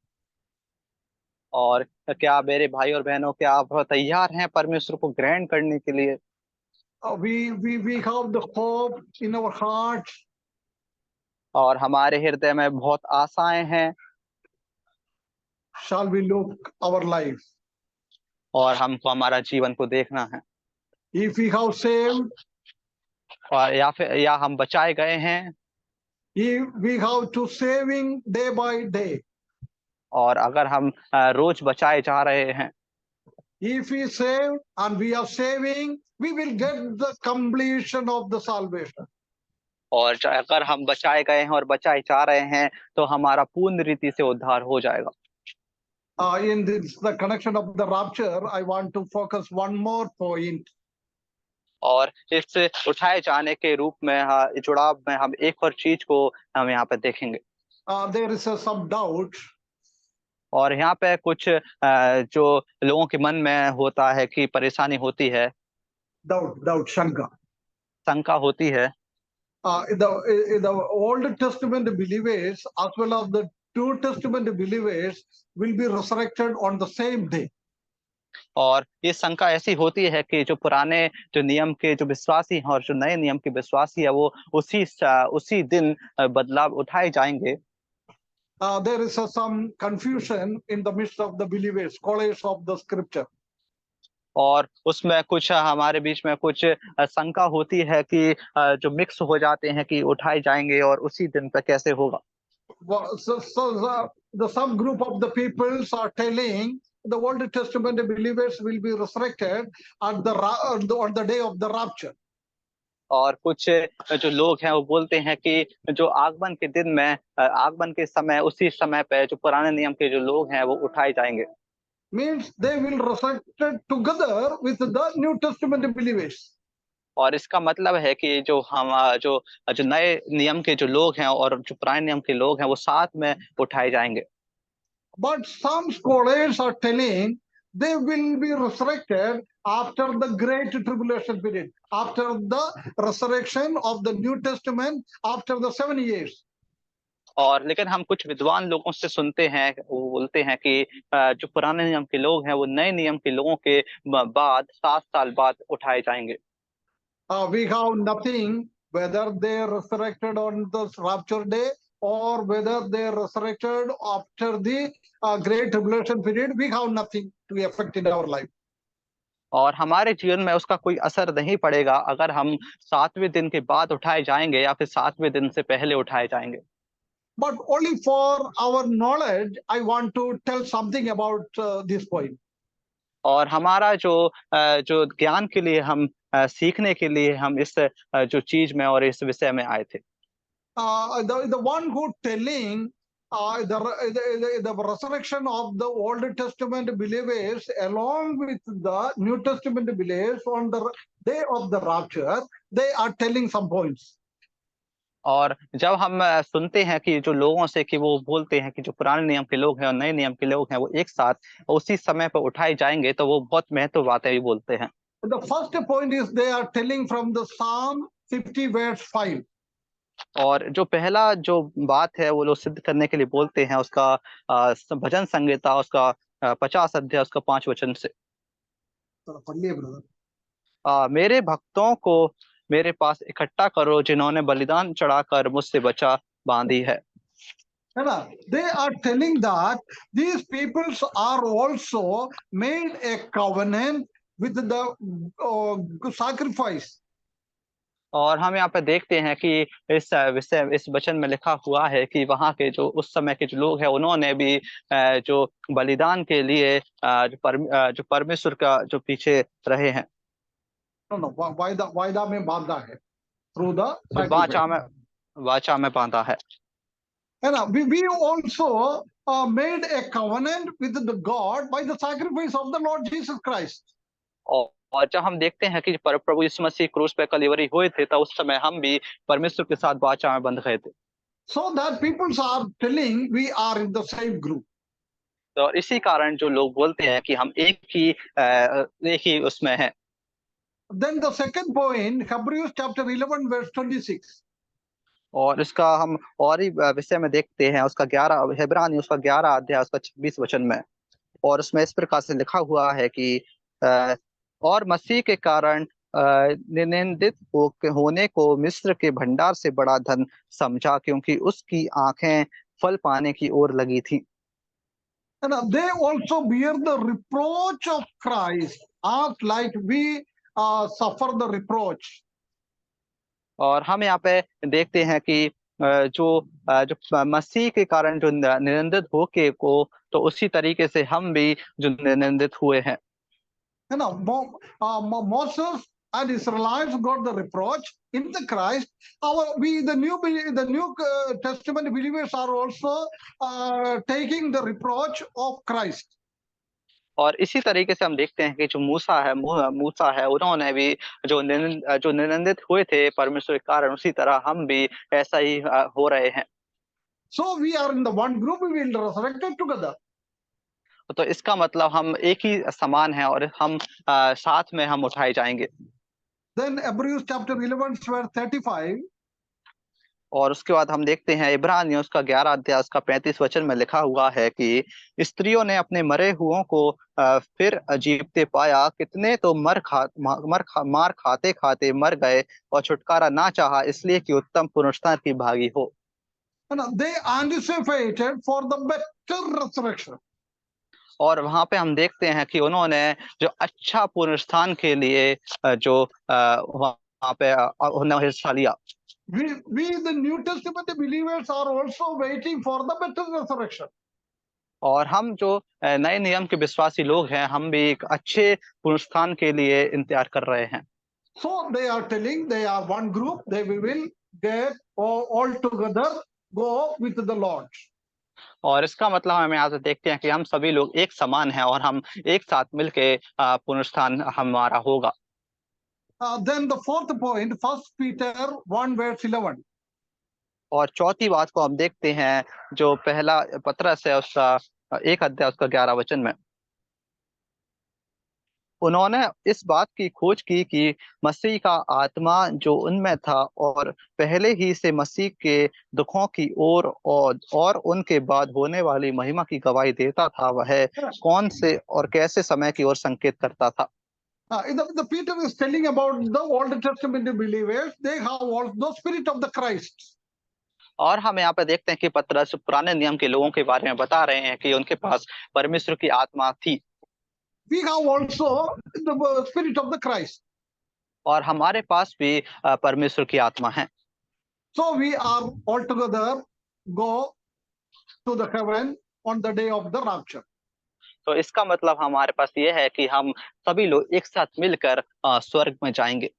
B: और क्या मेरे भाई और बहनों, क्या आप तैयार हैं परमेश्वर को ग्रहण करने के लिए?
A: We have the hope in our hearts.
B: और हमारे हृदय में बहुत आशाएं हैं।
A: Shall we look our life?
B: और हमको हमारा जीवन को देखना है।
A: If we have saved,
B: और या हम बचाए गए हैं।
A: if we have to saving day by day.
B: और अगर हम रोज बचाए जा रहे हैं।
A: If we save and we are saving, we will get the completion of the salvation.
B: और अगर हम बचाए गए हैं और बचाए जा रहे हैं तो हमारा पूर्ण रीति से उद्धार हो जाएगा।
A: In this, the connection of the rapture, I want to focus one more point.
B: और इससे उठाए जाने के रूप में जुड़ाव में हम एक और चीज को हम यहाँ पे देखेंगे।
A: There is some doubt.
B: और यहाँ पे कुछ जो लोगों के मन में होता है कि परेशानी होती है।
A: Doubt, शंका।
B: शंका होती है।
A: In the Old Testament believers as well as the New Testament believers will be resurrected on the same day.
B: और ये शंका ऐसी होती है कि जो पुराने जो नियम के जो विश्वासी हैं और जो नए नियम के विश्वासी है वो उसी दिन बदलाव उठाए जाएंगे।
A: There is some confusion in the midst of the believers, scholars of the scripture.
B: और उसमें कुछ हमारे बीच में कुछ शंका होती है कि जो मिक्स हो जाते हैं कि उठाए जाएंगे और उसी दिन पे कैसे होगा।
A: The some group of the peoples are telling the Old Testament believers will be resurrected on the day of the rapture.
B: और कुछ जो लोग हैं वो बोलते हैं कि जो आगमन के दिन में आगमन के समय उसी समय पे जो पुराने नियम के जो लोग हैं वो उठाए जाएंगे।
A: Means they will resurrected together with the New Testament believers.
B: और इसका मतलब है कि जो नए नियम के जो लोग हैं और जो पुराने नियम के लोग हैं वो साथ में उठाए जाएंगे।
A: But some scholars are telling they will be resurrected after the great tribulation period, after the resurrection of the New Testament, after the 7 years.
B: और लेकिन हम कुछ विद्वान लोगों से सुनते हैं, वो बोलते हैं कि जो पुराने नियम के लोग हैं वो नए नियम के लोगों के बाद 7 साल बाद उठाए जाएंगे।
A: We have nothing whether they are resurrected on the rapture day or whether they are resurrected after the great tribulation period. We have nothing to affect in our life.
B: और हमारे जीवन में उसका कोई असर नहीं पड़ेगा अगर हम 7वें दिन के बाद उठाए जाएंगे या फिर 7वें दिन से पहले उठाए जाएंगे।
A: But only for our knowledge, I want to tell something about this point.
B: और हमारा जो ज्ञान के लिए हम सीखने के लिए हम इस जो चीज में और इस विषय में आए थे।
A: The one who telling the resurrection of the Old Testament believers along with the New Testament believers on the day of the rapture, they are telling some points.
B: और जब हम सुनते हैं कि जो लोगों से कि वो बोलते हैं कि जो पुराने नियम के लोग हैं और नए नियम के लोग हैं वो एक साथ उसी समय पर उठाए जाएंगे तो वो बहुत महत्व बातें भी बोलते हैं।
A: The first point is they are telling from the Psalm 50 verse 5.
B: और जो पहला जो बात है वो लोग सिद्ध करने के लिए बोलते हैं उसका भजन संहिता उसका 50 अध्याय उसका 5 वचन से। मेरे भक्तों को मेरे पास इकट्ठा करो जिन्होंने बलिदान चढ़ाकर मुझसे बचा बांधी है।
A: है ना? They are telling that these peoples are also made a covenant with the sacrifice.
B: और हम यहाँ पे देखते हैं कि इस वचन में लिखा हुआ है कि वहाँ के जो उस समय के जो लोग हैं उन्होंने भी जो बलिदान के लिए जो परमेश्वर का जो पीछे रहे हैं,
A: No, वायदा में बांधा है through the
B: जो
A: sacrifice.
B: वाचा में बांधा है।
A: है ना? We also made a covenant with the God by the sacrifice of the Lord Jesus Christ.
B: और जब हम देखते हैं कि प्रभु यीशु मसीह क्रूस पे कलीवरी हुए थे तो उस समय हम भी परमेश्वर के साथ वाचा में बंध गए थे।
A: So that peoples are telling we are in the same group.
B: तो इसी कारण जो लोग बोलते हैं कि हम एक ही उसमें हैं।
A: Then the second point, Hebrews chapter 11 verse 26.
B: और इसका हम और ही विषय में देखते हैं उसका 11 इब्रानी उसका 11 अध्याय उसका 26 वचन में। और उसमें इस प्रकार से लिखा हुआ है कि और मसीह के कारण निंदित होने को मिस्र के भंडार से बड़ा धन समझा, क्योंकि उसकी आंखें फल पाने की ओर लगी थी।
A: And they also bear the reproach of Christ, as like we suffer the reproach.
B: और हम यहाँ पे देखते हैं कि जो मसीह के कारण जो निंदित होके को, तो उसी तरीके से हम भी जो निंदित हुए हैं।
A: You know, Moses and Israelites got the reproach in the Christ. The New Testament believers are also taking the reproach of Christ.
B: और इसी तरीके से हम देखते हैं कि जो मूसा है उन्होंने भी जो निंदित हुए थे परमेश्वर के कारण, उसी तरह हम भी ऐसा ही हो रहे हैं।
A: So we are in the one group, we will resurrected together.
B: तो इसका मतलब हम एक ही समान हैं और हम साथ में हम उठाए जाएंगे।
A: Then Hebrews chapter 11 verse 35.
B: और उसके बाद हम देखते हैं इब्रानियों उसका 11 अध्याय उसका 35 वचन में लिखा हुआ है कि स्त्रियों ने अपने मरे हुओं को फिर जीवते पाया, कितने तो मार खाते खाते मर गए और छुटकारा ना चाहा, इसलिए कि उत्तम पुनरुत्थान की भागी हो।
A: They anticipated for the better resurrection.
B: और वहां पे हम देखते हैं कि उन्होंने जो अच्छा पुनरुत्थान के लिए जो वहां पे उन्होंने हिस्सा लिया।
A: We the New Testament believers are also waiting for the better resurrection.
B: और हम जो नए नियम के विश्वासी लोग हैं, हम भी एक अच्छे पुनरुत्थान के लिए इंतजार कर रहे हैं।
A: So they are telling they are one group, they will get all together go with the Lord.
B: और इसका मतलब हम यहाँ से देखते हैं कि हम सभी लोग एक समान हैं और हम एक साथ मिलके पुनरुत्थान हमारा होगा।
A: Then the fourth point, 1 Peter 1 verse 11.
B: और चौथी बात को हम देखते हैं जो पहला पत्रस है उसका 1 अध्याय उसका 11 वचन में। उन्होंने इस बात की खोज की कि मसीह का आत्मा जो उनमें था और पहले ही से मसीह के दुखों की और उनके बाद होने वाली महिमा की गवाही देता था, वह कौन से और कैसे समय की ओर संकेत करता था।
A: The Peter is telling about the Old Testament believers, they have all the spirit of the Christ.
B: और हम यहाँ पे देखते हैं कि पतरस पुराने नियम के लोगों के बारे में बता रहे हैं कि उनके पास परमेश्वर की आत्मा थी।
A: We have also the spirit of the Christ.
B: और हमारे पास भी परमेश्वर की आत्मा है।
A: So we are all together go to the heaven on the day of the rapture.
B: तो इसका मतलब हमारे पास ये है कि हम सभी लोग एक साथ मिलकर स्वर्ग में जाएंगे।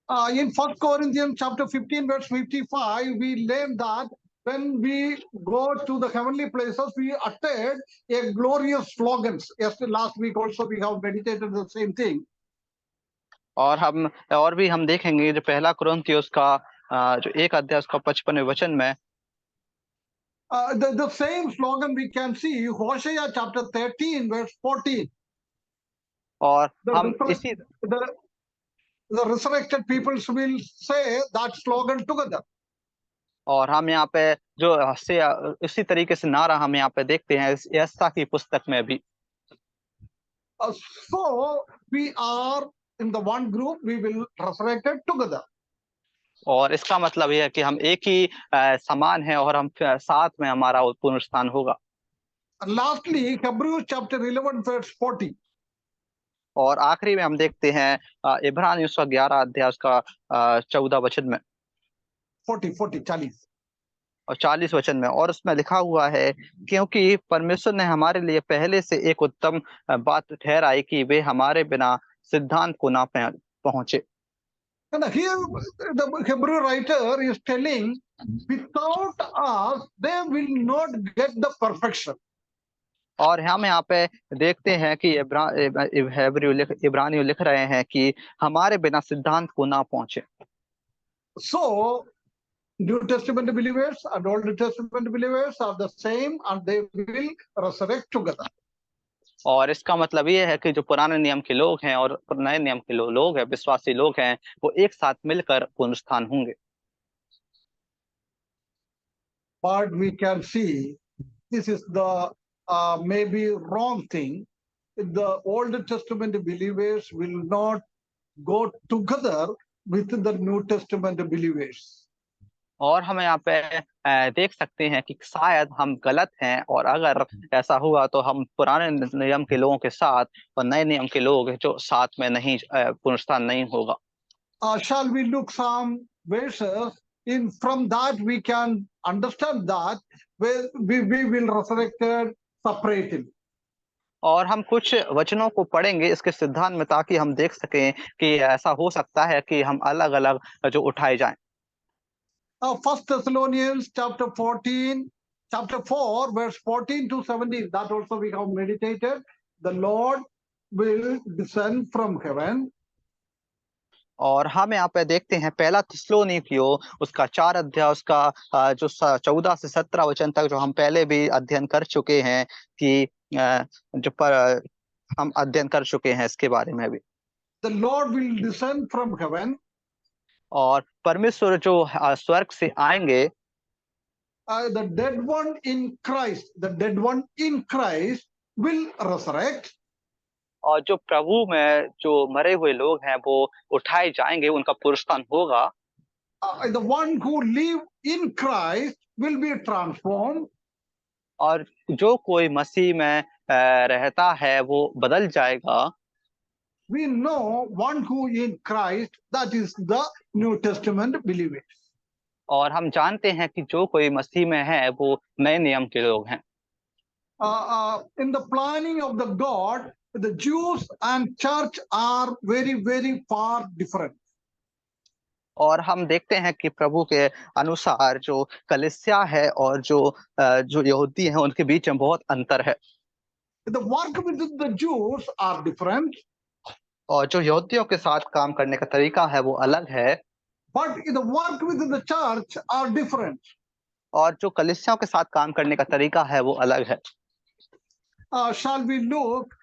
A: In 1 Corinthians chapter 15 verse 55, we learn that when we go to the heavenly places, we uttered a glorious slogans. Yes, last week also we have meditated the same thing.
B: और भी हम देखेंगे जो पहला कुरिन्थियोस का जो 1 अध्याय उसका 55वें वचन में
A: The same slogan we can see Hosea chapter 13 verse 14.
B: और हम
A: the resurrected peoples will say that slogan together.
B: और हम यहाँ पे जो इसी तरीके से नारा हम यहाँ पे देखते हैं यशायाह की पुस्तक में भी।
A: So we are in the one group, we will resurrected together.
B: और इसका मतलब यह है कि हम एक ही समान हैं और हम साथ में हमारा पुनरुत्थान होगा।
A: And lastly, Hebrews chapter 11, verse 40.
B: और आखिरी में हम देखते हैं इब्रानियों उसका 11 अध्याय उसका 14 वचन में
A: 40.
B: और 40 वचन में, और उसमें लिखा हुआ है, क्योंकि परमेश्वर ने हमारे लिए पहले से एक उत्तम बात ठहराई कि वे हमारे बिना सिद्धांत को ना पहुंचे।
A: And here the Hebrew writer is telling, without us, they will not get the perfection.
B: और हम यहाँ पे देखते हैं कि इब्रानियों लिख रहे हैं कि हमारे बिना सिद्धांत को ना पहुंचे।
A: So, New Testament believers and Old Testament believers are the same, and they will resurrect together.
B: और इसका मतलब ये है कि जो पुराने नियम के लोग हैं और नए नियम के लोग हैं, विश्वासी लोग हैं, वो एक साथ मिलकर पुनरुत्थान होंगे।
A: But we can see this is the maybe wrong thing. The Old Testament believers will not go together with the New Testament believers.
B: और हम यहाँ पे देख सकते हैं कि शायद हम गलत हैं, और अगर ऐसा हुआ तो हम पुराने नियम के लोगों के साथ और नए नियम के लोग जो साथ में नहीं पुनरुत्थान नहीं होगा।
A: Shall we look some verses? In from that we can understand that we will resurrected separately.
B: और हम कुछ वचनों को पढ़ेंगे इसके सिद्धांत में, ताकि हम देख सकें कि ऐसा हो सकता है कि हम अलग अलग जो उठाए जाएं।
A: First Thessalonians chapter 14, chapter 4, verse 14 to 17. That also we have meditated. The Lord will descend from heaven.
B: और हम यहाँ पे देखते हैं पहला थिस्सलुनीकियों उसका 4 अध्याय उसका जो 14 से 17 वचन तक, जो हम पहले भी अध्ययन कर चुके हैं कि हम अध्ययन कर चुके हैं इसके बारे में भी।
A: The Lord will descend from heaven.
B: और परमेश्वर जो स्वर्ग से आएंगे,
A: The dead one in Christ will resurrect.
B: और जो प्रभु में जो मरे हुए लोग हैं वो उठाए जाएंगे, उनका पुनरुत्थान होगा।
A: The one who live in Christ will be transformed.
B: और जो कोई मसीह में रहता है वो बदल जाएगा।
A: We know one who in Christ, that is the New Testament believers.
B: और हम जानते हैं कि जो कोई मसीह में है वो नए नियम के लोग हैं।
A: In the planning of the God, the Jews and church are very, very far different.
B: और हम देखते हैं कि प्रभु के अनुसार जो कलीसिया है और जो यहूदी हैं उनके बीच में बहुत अंतर है।
A: The work with the Jews are different.
B: और जो यहूदियों के साथ काम करने का तरीका है वो अलग है।
A: But the work with the church are different.
B: और जो कलीसियाओं के साथ काम करने का तरीका है वो अलग है।
A: Shall we look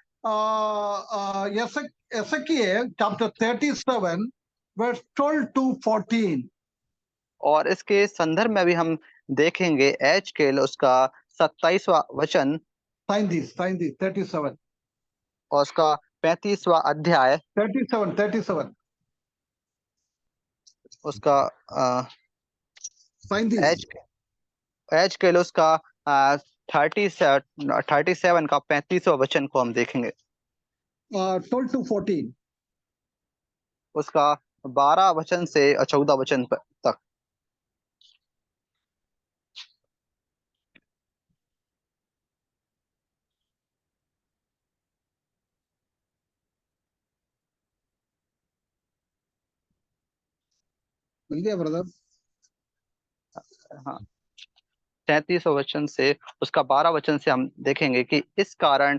A: Ezekiel chapter 37, verse 12 to 14.
B: और इसके संदर्भ में भी हम देखेंगे एजकेल उसका 27वां वचन
A: Sign this 37.
B: और उसका 35वां अध्याय
A: 37.
B: उसका
A: Sign this.
B: एजकेल उसका 37 का 35वां वचन को हम देखेंगे।
A: 12 to 14.
B: उसका 12 वचन से 14 वचन तक।
A: मिल गया ब्रदर?
B: हाँ, 33 वचन से उसका 12 वचन से हम देखेंगे कि इस कारण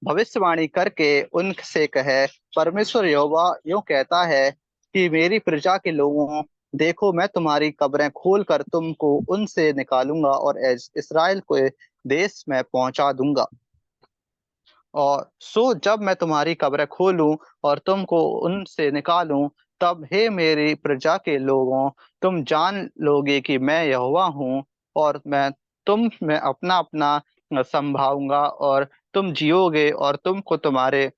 B: भविष्यवाणी करके उनसे कहे, परमेश्वर यहोवा यूं कहता है कि मेरी प्रजा के लोगों, देखो मैं तुम्हारी कब्रें खोल कर तुमको उनसे निकालूंगा और इस्राएल को देश में पहुंचा दूंगा। और सो जब मैं तुम्हारी कब्रें खोलूं और तुमको उनसे निकालूं, तब हे मेरी प्रजा के लोगों, तुम जान लोगे कि मैं यहोवा हूँ, और मैं तुम में अपना अपना संभाऊंगा और तुम जियोगे और तुमको तुम्हारे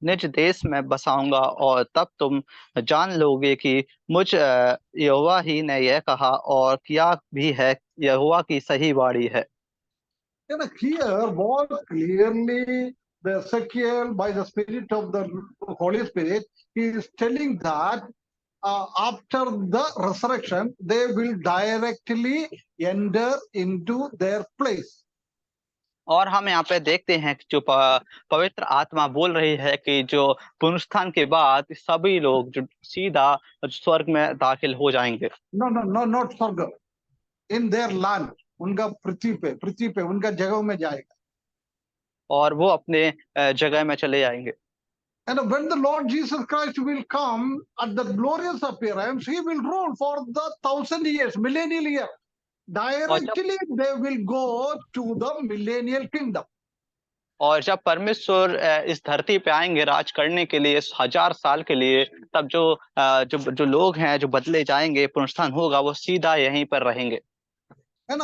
B: निज देश में बसाऊंगा, और तब तुम जान लोगे कि मुझ यहोवा ही ने यह कहा और किया भी है, यहोवा की सही वाणी है।
A: Here, more clearly, the Ezekiel, by the Spirit of the Holy Spirit, he is telling that after the resurrection, they will directly enter into their place.
B: और हम यहाँ पे देखते हैं कि जो पवित्र आत्मा बोल रही है कि जो पुनरुत्थान के बाद सभी लोग जो सीधा स्वर्ग में दाखिल हो जाएंगे।
A: No, no, no, not Sarga. In their land, उनका पृथ्वी पे उनका जगह में जाएगा।
B: और वो अपने जगह में चले जाएंगे।
A: And when the Lord Jesus Christ will come at the glorious appearance, he will rule for the 1,000 years, millennial year.
B: और जब
A: Directly they will go to the millennial kingdom.
B: और जब परमेश्वर इस धरती पे आएंगे राज करने के लिए, इस 1000 साल के लिए, तब जो लोग हैं जो बदले जाएंगे, पुनरुत्थान होगा, वो सीधा यहीं पर रहेंगे।
A: So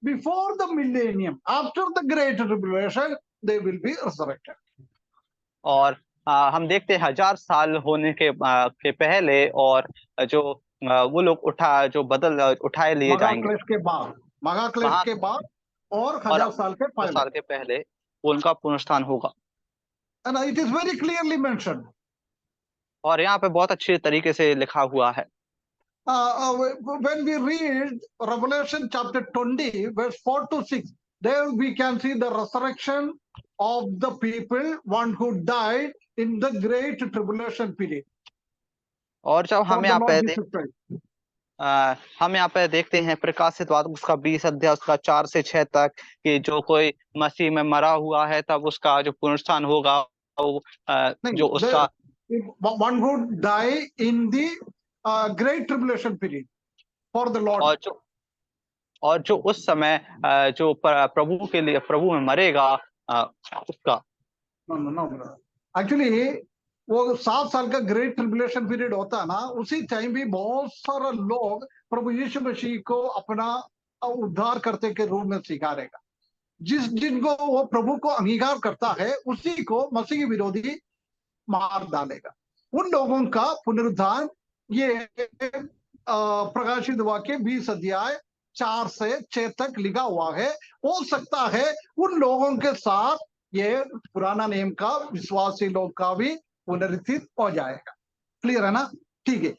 A: before the millennium, after the great tribulation, they will be resurrected.
B: और हम देखते हैं 1000 साल होने के पहले, और जो वो लोग उठाए लिए जाएंगे
A: महाक्लेश के बाद और
B: और
A: 1000 साल के
B: 1000
A: पहले.
B: साल के पहले उनका पुनरुत्थान होगा।
A: And it is very clearly mentioned.
B: और यहाँ पे बहुत अच्छे तरीके से लिखा हुआ है।
A: When we read Revelation chapter 20, verse 4 to 6, there we can see the resurrection of the people, one who died in the great tribulation period.
B: और जब
A: For
B: हम
A: the
B: यहाँ
A: Lord
B: पे
A: Jesus Christ.
B: हम यहाँ पे देखते हैं प्रकाशित वाक्य उसका 20 अध्याय उसका 4 से 6 तक, कि जो कोई मसीह में मरा हुआ है तब उसका जो पुनरुत्थान होगा, वो जो उसका
A: One who die in the great tribulation period for the Lord.
B: और जो उस समय जो प्रभु के लिए प्रभु में मरेगा, उसका
A: No. Actually, वो 7 साल का ग्रेट ट्रिबुलेशन पीरियड होता है ना, उसी टाइम भी बहुत सारा लोग प्रभु यीशु मसीह को अपना उद्धार करते के रूप में स्वीकारेगा। जिनको वो प्रभु को अंगीकार करता है, उसी को मसीह विरोधी मार डालेगा। उन लोगों का पुनरुद्धार ये प्रकाशित वाक्य 20 अध्याय 4 से 6 तक लिखा हुआ है। हो सकता है उन लोगों के साथ ये पुराना नियम का विश्वासी लोग का भी पुनरुत्थित हो जाएगा। क्लियर है ना? ठीक है।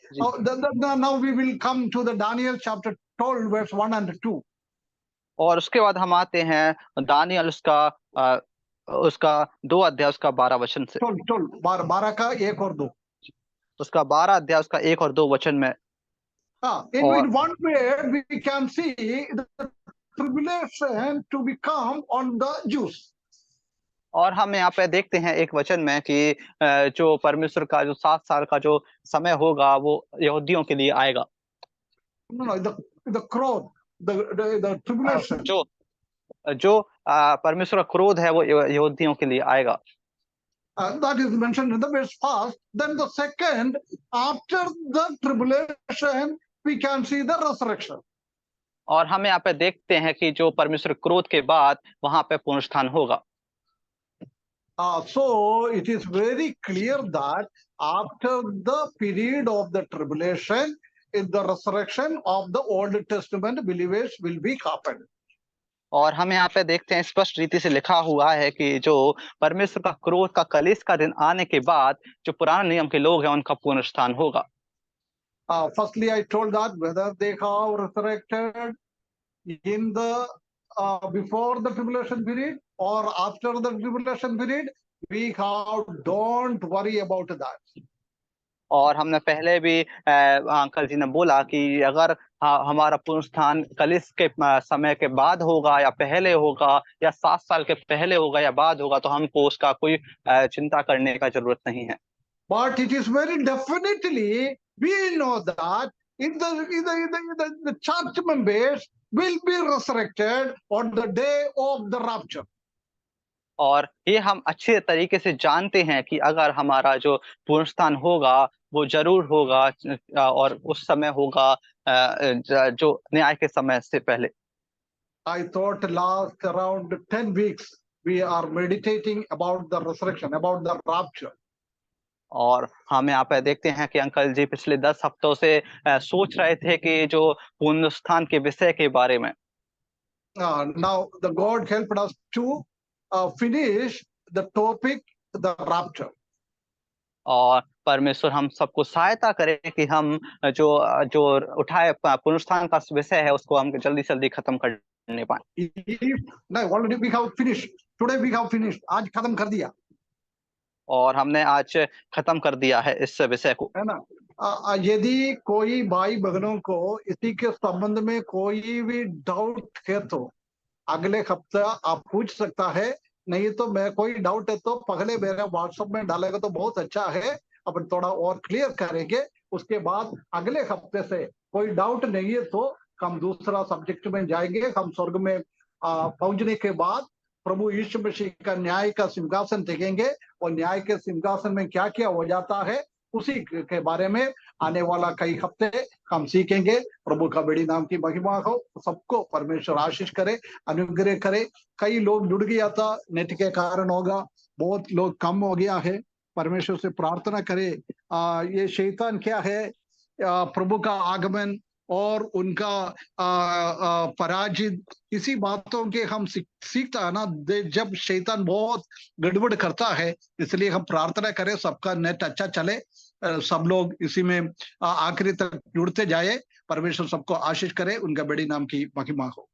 A: Now we will come to the Daniel chapter 12 verse 1 and 2।
B: और उसके बाद हम आते हैं दानियल उसका 2 अध्याय उसका 12 वचन से।
A: 12 का 1 और 2।
B: उसका 12 अध्याय उसका 1 और 2 वचन में।
A: In one way we can see the tribulation to become on the Jews.
B: और हम यहाँ पे देखते हैं एक वचन में कि जो परमेश्वर का जो 7 साल का जो समय होगा वो यहूदियों के लिए आएगा।
A: No, the crowd, the tribulation.
B: जो परमेश्वर का क्रोध है वो यहूदियों के लिए आएगा।
A: That is mentioned in the verse first. Then the second, after the tribulation, we can see the resurrection.
B: और हम यहाँ पे देखते हैं कि जो परमेश्वर क्रोध के बाद वहां पे पुनरुत्थान होगा।
A: So it is very clear that after the period of the tribulation, in the resurrection of the Old Testament believers will be happened.
B: और हम यहाँ पे देखते हैं स्पष्ट रीति से लिखा हुआ है कि जो परमेश्वर का क्रोध का कलेश का दिन आने के बाद जो पुराने नियम के लोग हैं उनका पुनरुत्थान होगा।
A: Firstly, I told that whether they have resurrected in the before the tribulation period or after the tribulation period, we don't worry about that.
B: और हमने पहले भी अंकल जी ने बोला कि अगर हमारा पुनरुत्थान कलिस के समय के बाद होगा या पहले होगा या 7 साल के पहले होगा या बाद होगा, तो हमको उसका कोई चिंता करने का जरूरत नहीं है।
A: But it is very definitely we know that the church members will be resurrected on the day of the rapture.
B: और ये हम अच्छे तरीके से जानते हैं कि अगर हमारा जो पुनरुत्थान होगा वो जरूर होगा और उस समय होगा जो न्याय के समय से पहले।
A: I thought last around 10 weeks we are meditating about the resurrection, about the rapture.
B: और हम यहाँ पे देखते हैं कि अंकल जी पिछले 10 हफ्तों से सोच रहे थे कि जो पुनरुत्थान के विषय के बारे में।
A: Now the God helped us to finish the topic, the rapture.
B: और परमेश्वर हम सबको सहायता करे कि हम जो जो उठाए पुनरुत्थान का विषय है उसको हम जल्दी जल्दी खत्म करने पाए।
A: No, already we have finished. Today we have finished. आज खत्म कर दिया,
B: और हमने आज खत्म कर दिया है इस विषय को,
A: है ना। यदि कोई भाई बहनों को इसी के संबंध में कोई भी डाउट है तो अगले हफ्ते आप पूछ सकता है, नहीं तो मैं कोई डाउट है तो पहले मेरे व्हाट्सएप में डालेगा तो बहुत अच्छा है, अपन थोड़ा और क्लियर करेंगे। उसके बाद अगले हफ्ते से कोई डाउट नहीं है तो हम दूसरा सब्जेक्ट में जाएंगे। हम स्वर्ग में पहुंचने के बाद प्रभु यीशु मसीह का न्याय का सिंहासन देखेंगे और न्याय के सिंहासन में क्या क्या हो जाता है उसी के बारे में आने वाला कई हफ्ते हम सीखेंगे। प्रभु का बड़ी नाम की महिमा हो, सबको परमेश्वर आशीष करे, अनुग्रह करे। कई लोग जुड़ गया था, नेट के कारण होगा, बहुत लोग कम हो गया है। परमेश्वर से प्रार्थना करे ये शैतान क्या है, प्रभु का आगमन और उनका पराजित, इसी बातों के हम सीखता है ना। जब शैतान बहुत गड़बड़ करता है, इसलिए हम प्रार्थना करें सबका नेट अच्छा चले, सब लोग इसी में आखिरी तक जुड़ते जाए। परमेश्वर सबको आशीष करे, उनका बड़ी नाम की महिमा हो।